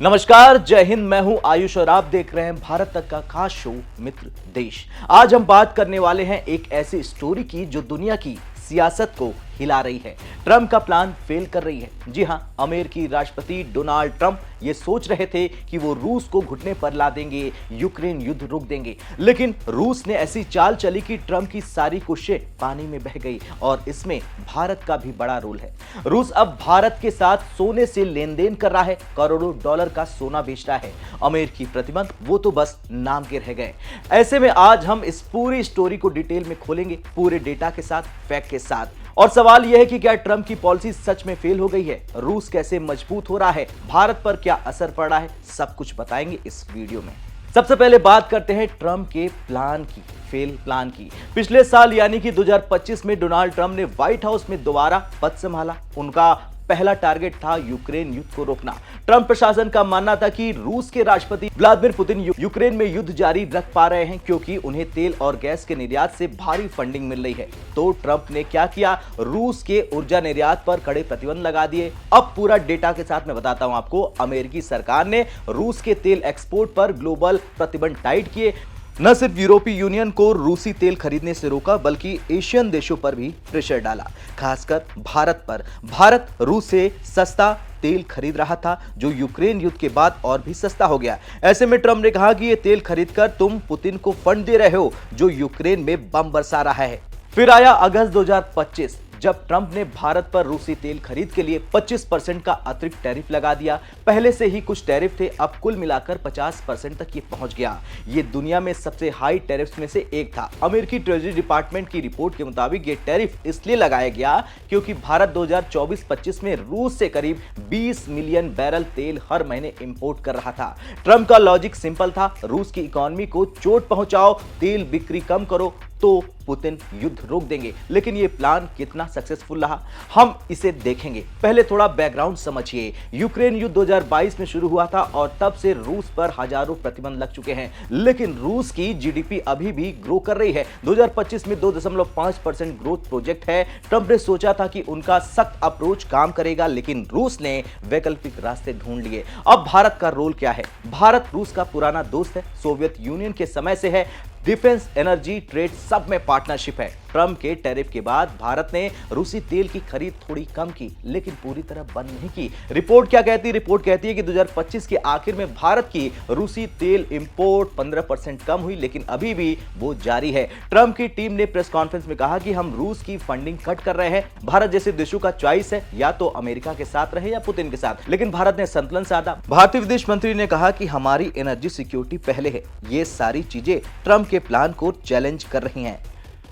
नमस्कार, जय हिंद। मैं हूं आयुष और आप देख रहे हैं भारत तक का खास शो मित्र देश। आज हम बात करने वाले हैं एक ऐसी स्टोरी की जो दुनिया की सियासत को हिला रही है। ट्रंप का प्लान फेल कर रही है। जी हां, अमेरिकी राष्ट्रपति डोनाल्ड ट्रंप ये सोच रहे थे कि वो रूस को घुटने पर ला देंगे, यूक्रेन युद्ध रोक देंगे, लेकिन रूस ने ऐसी चाल चली कि ट्रंप की सारी कोशिशें पानी में बह गई और इसमें भारत का भी बड़ा रोल है। रूस अब भारत के साथ सोने से लेन देन कर रहा है, करोड़ों डॉलर का सोना बेच रहा है। अमेरिकी प्रतिबंध वो तो बस नाम के रह गए। ऐसे में आज हम इस पूरी स्टोरी को डिटेल में खोलेंगे, पूरे डेटा के साथ, फैक्ट के साथ। और सवाल यह है कि क्या ट्रंप की पॉलिसी सच में फेल हो गई है? रूस कैसे मजबूत हो रहा है? भारत पर क्या असर पड़ रहा है? सब कुछ बताएंगे इस वीडियो में। सबसे पहले बात करते हैं ट्रंप के प्लान की, फेल प्लान की। पिछले साल यानी कि 2025 में डोनाल्ड ट्रंप ने व्हाइट हाउस में दोबारा पद संभाला। उनका पहला टारगेट था यूक्रेन युद्ध को रोकना। ट्रंप प्रशासन का मानना था कि रूस के राष्ट्रपति व्लादिमीर पुतिन यूक्रेन में युद्ध जारी रख पा रहे हैं क्योंकि उन्हें तेल और गैस के निर्यात से भारी फंडिंग मिल रही है। तो ट्रंप ने क्या किया? रूस के ऊर्जा निर्यात पर कड़े प्रतिबंध लगा दिए। अब पूरा डेटा के साथ मैं बताता हूं आपको। अमेरिकी सरकार ने रूस के तेल एक्सपोर्ट पर ग्लोबल प्रतिबंध टाइट किए। न सिर्फ यूरोपीय यूनियन को रूसी तेल खरीदने से रोका, बल्कि एशियन देशों पर भी प्रेशर डाला, खासकर भारत पर। भारत रूस से सस्ता तेल खरीद रहा था, जो यूक्रेन युद्ध के बाद और भी सस्ता हो गया। ऐसे में ट्रंप ने कहा कि ये तेल खरीदकर तुम पुतिन को फंड दे रहे हो, जो यूक्रेन में बम बरसा रहा है। फिर आया अगस्त 2025, जब ट्रंप ने भारत पर रूसी तेल खरीद के लिए 25% का अतिरिक्त टैरिफ लगा दिया। पहले से ही कुछ टैरिफ थे, अब कुल मिलाकर 50% तक ये पहुंच गया। ये दुनिया में सबसे हाई टैरिफ में से एक था। अमेरिकी ट्रेजरी डिपार्टमेंट की रिपोर्ट के मुताबिक ये टैरिफ इसलिए लगाया गया क्योंकि भारत 2024-25 में रूस से करीब 20 मिलियन बैरल तेल हर महीने इंपोर्ट कर रहा था। ट्रंप का लॉजिक सिंपल था, रूस की इकोनॉमी को चोट पहुंचाओ, तेल बिक्री कम करो तो पुतिन युद्ध रोक देंगे। लेकिन यह प्लान कितना सक्सेसफुल रहा, हम इसे देखेंगे। पहले थोड़ा बैकग्राउंड समझिए। यूक्रेन युद्ध 2022 में शुरू हुआ था और तब से रूस पर हजारों प्रतिबंध लग चुके हैं, लेकिन रूस की जीडीपी अभी भी ग्रो कर रही है। 2025 में 2.5% ग्रोथ प्रोजेक्ट है। ट्रंप ने सोचा था कि उनका सख्त अप्रोच काम करेगा, लेकिन रूस ने वैकल्पिक रास्ते ढूंढ लिए। अब भारत का रोल क्या है? भारत रूस का पुराना दोस्त है, सोवियत यूनियन के समय से है। डिफेंस, एनर्जी, ट्रेड सब में पार्टनरशिप है। ट्रंप के टैरिफ के बाद भारत ने रूसी तेल की खरीद थोड़ी कम की, लेकिन पूरी तरह बंद नहीं की। रिपोर्ट क्या कहती है? रिपोर्ट कहती है कि 2025 के आखिर में भारत की रूसी तेल इंपोर्ट 15% कम हुई, लेकिन अभी भी वो जारी है। ट्रंप की टीम ने प्रेस कॉन्फ्रेंस में कहा कि हम रूस की फंडिंग कट कर रहे हैं। भारत जैसे देशों का चॉइस है, या तो अमेरिका के साथ रहे या पुतिन के साथ, लेकिन भारत ने संतुलन साधा। भारतीय विदेश मंत्री ने कहा कि हमारी एनर्जी सिक्योरिटी पहले है। ये सारी चीजें ट्रंप के प्लान को चैलेंज कर रही हैं।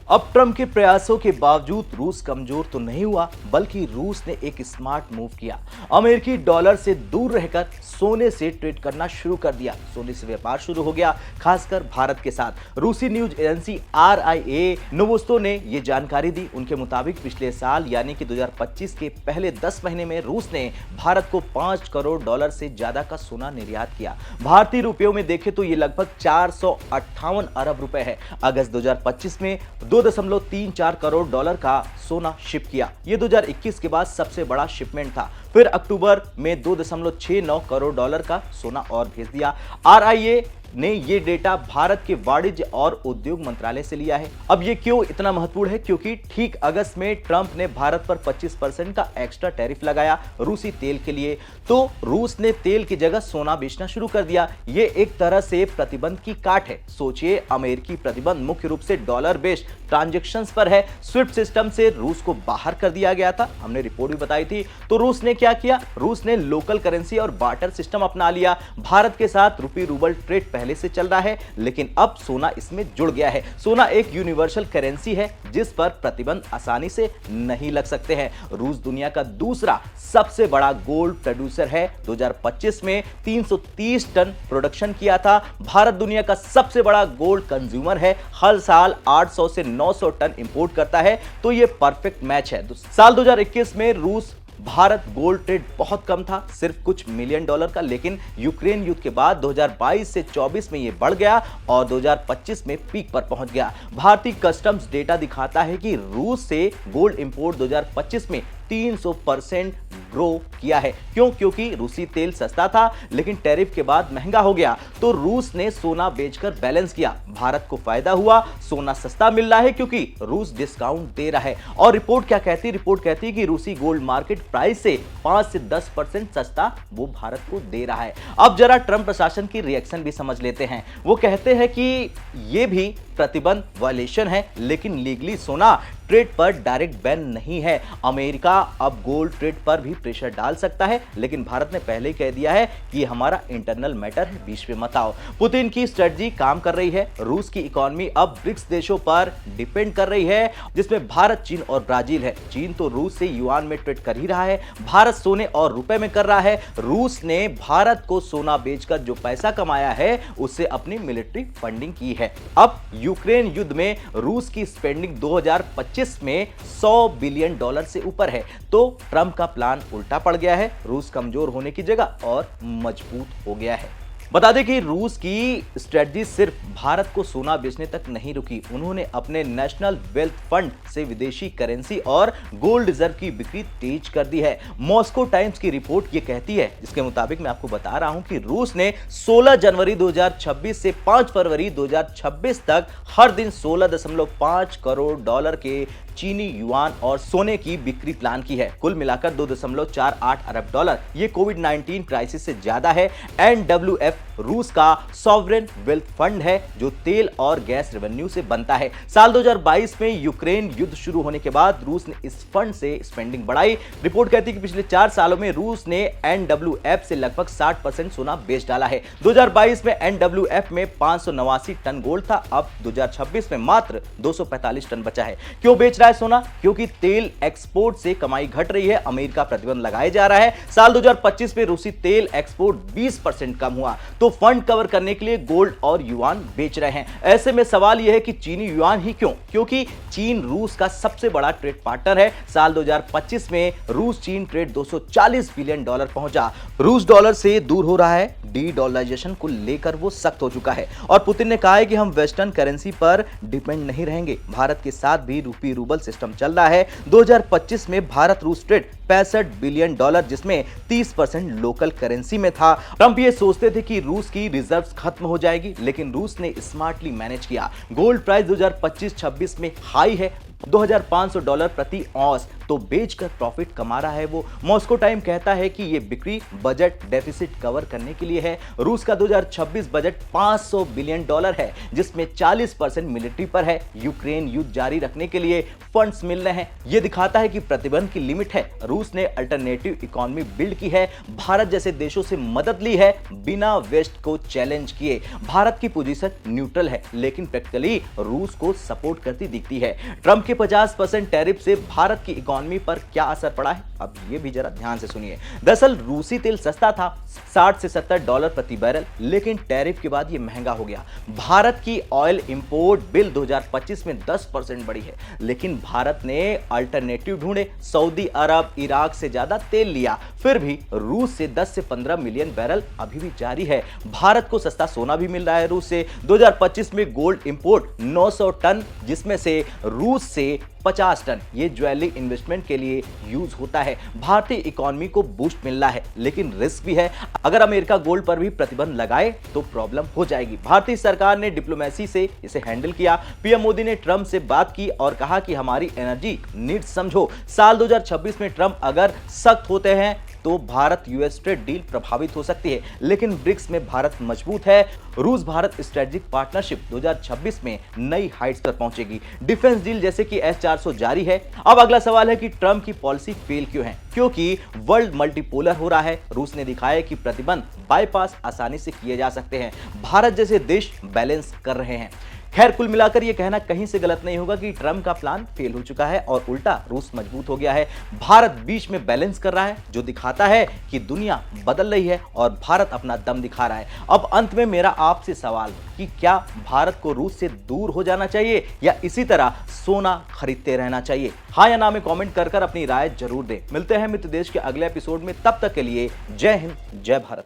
अब ट्रंप के प्रयासों के बावजूद रूस कमजोर तो नहीं हुआ, बल्कि रूस ने एक स्मार्ट मूव किया। अमेरिकी डॉलर से दूर रहकर सोने से ट्रेड करना शुरू कर दिया। सोने से व्यापार शुरू हो गया, खासकर भारत के साथ। रूसी न्यूज एजेंसी RIA नोवोस्टो ने यह जानकारी दी। उनके मुताबिक पिछले साल यानी कि 2025 के पहले 10 महीने में रूस ने भारत को $5 करोड़ से ज्यादा का सोना निर्यात किया। भारतीय रुपयों में देखें तो यह लगभग 458 अरब रुपए है। अगस्त 2025 में 2.34 करोड़ डॉलर का सोना शिप किया। यह 2021 के बाद सबसे बड़ा शिपमेंट था। फिर अक्टूबर में 2.69 करोड़ डॉलर का सोना और भेज दिया। RIA ने ये डेटा भारत के वाणिज्य और उद्योग मंत्रालय से लिया है। अब ये क्यों इतना महत्वपूर्ण है? क्योंकि ठीक अगस्त में ट्रंप ने भारत पर 25% का एक्स्ट्रा टैरिफ लगाया रूसी तेल के लिए, तो रूस ने तेल की जगह सोना बेचना शुरू कर दिया। ये एक तरह से प्रतिबंध की काट है। सोचिए, अमेरिकी प्रतिबंध मुख्य रूप से डॉलर बेस्ड ट्रांजैक्शंस पर है। स्विफ्ट सिस्टम से रूस को बाहर कर दिया गया था, हमने रिपोर्ट भी बताई थी। तो रूस ने क्या किया? रूस ने लोकल करेंसी और बार्टर सिस्टम अपना लिया। भारत के साथ रुपी रूबल ट्रेड पहले से चल रहा है, लेकिन अब सोना इसमें जुड़ गया है। सोना एक यूनिवर्सल करेंसी है जिस पर प्रतिबंध आसानी से नहीं लग सकते हैं। रूस दुनिया का दूसरा सबसे बड़ा गोल्ड प्रोड्यूसर है। 2025 में 330 टन प्रोडक्शन किया था। भारत दुनिया का सबसे बड़ा गोल्ड कंज्यूमर है, हर साल 800 से 900 टन इंपोर्ट करता है। तो यह परफेक्ट मैच है। साल 2021 में रूस भारत गोल्ड ट्रेड बहुत कम था, सिर्फ कुछ मिलियन डॉलर का, लेकिन यूक्रेन युद्ध के बाद 2022 से 24 में यह बढ़ गया और 2025 में पीक पर पहुंच गया। भारतीय कस्टम्स डेटा दिखाता है कि रूस से गोल्ड इंपोर्ट 2025 में 300% ग्रो किया है। क्यों? क्योंकि रूसी तेल सस्ता था लेकिन टैरिफ के बाद महंगा हो गया, तो रूस ने सोना बेचकर बैलेंस किया। भारत को फायदा हुआ, सोना सस्ता मिल रहा है क्योंकि रूस डिस्काउंट दे रहा है। और रिपोर्ट क्या कहती है? रिपोर्ट कहती है कि रूसी गोल्ड मार्केट प्राइस से 5 से 10% सस्ता वो भारत को दे रहा है। अब जरा ट्रंप प्रशासन की रिएक्शन भी समझ लेते हैं। वो कहते हैं कि यह भी प्रतिबंध वायलेशन है, लेकिन लीगली सोना ट्रेड पर डायरेक्ट बैन नहीं है। अमेरिका अब गोल्ड ट्रेड पर भी प्रेशर डाल सकता है, लेकिन भारत ने पहले ही कह दिया है कि ये हमारा इंटरनल मैटर है, बीच में मत आओ। पुतिन की स्ट्रेटजी काम कर रही है। रूस की इकोनॉमी अब ब्रिक्स देशों पर डिपेंड कर रही है, जिसमें भारत, चीन और ब्राजील है। चीन तो रूस से युआन में ट्रेड कर ही रहा है, भारत सोने और रुपए में कर रहा है। रूस ने भारत को सोना बेचकर जो पैसा कमाया है उससे अपनी मिलिट्री फंडिंग की है। अब यूक्रेन युद्ध में रूस की स्पेंडिंग 2025 में $100 बिलियन से ऊपर है, तो ट्रंप का प्लान उल्टा पड़ गया है। रूस कमजोर होने की जगह और मजबूत हो गया है। बता दें कि रूस की स्ट्रेटजी सिर्फ भारत को सोना बेचने तक नहीं रुकी। उन्होंने अपने नेशनल वेल्थ फंड से विदेशी करेंसी और गोल्ड रिजर्व की बिक्री तेज कर दी है। मॉस्को टाइम्स की रिपोर्ट ये कहती है, जिसके मुताबिक मैं आपको बता रहा हूं कि रूस ने 16 जनवरी 2026 से 5 फरवरी 2026 तक हर दिन $16.5 करोड़ के चीनी युआन और सोने की बिक्री प्लान की है। कुल मिलाकर $2.48 अरब। ये कोविड-19 क्राइसिस से ज्यादा है। NWF रूस का सॉवरेन वेल्थ फंड है जो तेल और गैस रेवेन्यू से बनता है। साल 2022 में यूक्रेन युद्ध शुरू होने के बाद रूस ने इस फंड से स्पेंडिंग बढ़ाई। रिपोर्ट कहती है कि पिछले 4 सालों में रूस ने NWF से लगभग 60% सोना बेच डाला है। 2022 में NWF में 589 टन गोल्ड था, अब 2026 में मात्र 245 टन बचा है। क्यों बेच रहा है सोना? क्योंकि तेल एक्सपोर्ट से कमाई घट रही है, अमेरिका प्रतिबंध लगाया जा रहा है। साल 2025 में रूसी तेल एक्सपोर्ट 20% कम हुआ, तो फंड कवर करने के लिए गोल्ड और युआन बेच रहे हैं। ऐसे में सवाल यह है कि चीनी युआन ही क्यों? क्योंकि चीन रूस का सबसे बड़ा ट्रेड पार्टनर है। साल 2025 में रूस चीन ट्रेड $240 बिलियन पहुंचा। रूस डॉलर से दूर हो रहा है, डी डॉलराइजेशन को लेकर वो सख्त हो चुका है और पुतिन ने कहा है कि हम वेस्टर्न करेंसी पर डिपेंड नहीं रहेंगे। भारत के साथ भी रूपी रूबल सिस्टम चल रहा है। 2025 में भारत रूस ट्रेड $65 बिलियन, जिसमें 30% लोकल करेंसी में था। ट्रंप ये सोचते थे कि रूस की रिजर्व्स खत्म हो जाएगी, लेकिन रूस ने स्मार्टली मैनेज किया। गोल्ड प्राइस 2025-26 में हाई है, $2,500 प्रति औंस, तो बेचकर प्रॉफिट कमा रहा है वो। मॉस्को टाइम कहता है कि ये बिक्री बजट डेफिसिट कवर करने के लिए है। रूस का 2026 बजट $500 बिलियन है, जिसमें 40% मिलिट्री पर है। यूक्रेन युद्ध जारी रखने के लिए फंड्स मिल रहे हैं। ये दिखाता है कि प्रतिबंध की लिमिट है। रूस ने अल्टरनेटिव इकोनॉमी बिल्ड की है, भारत जैसे देशों से मदद ली है बिना वेस्ट को चैलेंज किए। भारत की पोजीशन न्यूट्रल है, लेकिन प्रैक्टिकली रूस को सपोर्ट करती दिखती है। ट्रंप के 50% टैरिफ से भारत की इकोनॉमी पर क्या असर पड़ा है, अब ये भी जरा ध्यान से सुनिए। दरअसल रूसी तेल सस्ता था, $60 से $70 प्रति बैरल, लेकिन टैरिफ के बाद ये महंगा हो गया। भारत की ऑयल इंपोर्ट बिल 2025 में 10% बढ़ी है, लेकिन भारत ने अल्टरनेटिव ढूंढे। सऊदी अरब, इराक से ज्यादा तेल लिया, फिर भी रूस से 10 से 15 मिलियन बैरल अभी भी जारी है। भारत को सस्ता सोना भी मिल रहा है रूस से। 2025 में गोल्ड इंपोर्ट 900 टन, जिसमें से रूस से 50 टन ये ज्वेलरी इन्वेस्टमेंट के लिए यूज होता है। भारतीय इकोनॉमी को बूस्ट मिल रहा है, लेकिन रिस्क भी है। अगर अमेरिका गोल्ड पर भी प्रतिबंध लगाए तो प्रॉब्लम हो जाएगी। भारतीय सरकार ने डिप्लोमेसी से इसे हैंडल किया। पीएम मोदी ने ट्रंप से बात की और कहा कि हमारी एनर्जी नीड्स समझो। साल 2026 में ट्रंप अगर सख्त होते हैं तो भारत यूएस ट्रेड डील प्रभावित हो सकती है, लेकिन ब्रिक्स में भारत मजबूत है। रूस भारत स्ट्रेटेजिक पार्टनरशिप 2026 में नई हाइट्स पर पहुंचेगी। डिफेंस डील जैसे कि S-400 जारी है। अब अगला सवाल है कि ट्रंप की पॉलिसी फेल क्यों है? क्योंकि वर्ल्ड मल्टीपोलर हो रहा है। रूस ने दिखाया कि प्रतिबंध बाईपास आसानी से किए जा सकते हैं। भारत जैसे देश बैलेंस कर रहे हैं। खैर, कुल मिलाकर यह कहना कहीं से गलत नहीं होगा कि ट्रंप का प्लान फेल हो चुका है और उल्टा रूस मजबूत हो गया है। भारत बीच में बैलेंस कर रहा है, जो दिखाता है कि दुनिया बदल रही है और भारत अपना दम दिखा रहा है। अब अंत में मेरा आपसे सवाल कि क्या भारत को रूस से दूर हो जाना चाहिए या इसी तरह सोना खरीदते रहना चाहिए? हाँ या ना में कमेंट कर अपनी राय जरूर दें। मिलते हैं मित्र देश के अगले एपिसोड में, तब तक के लिए जय हिंद, जय भारत।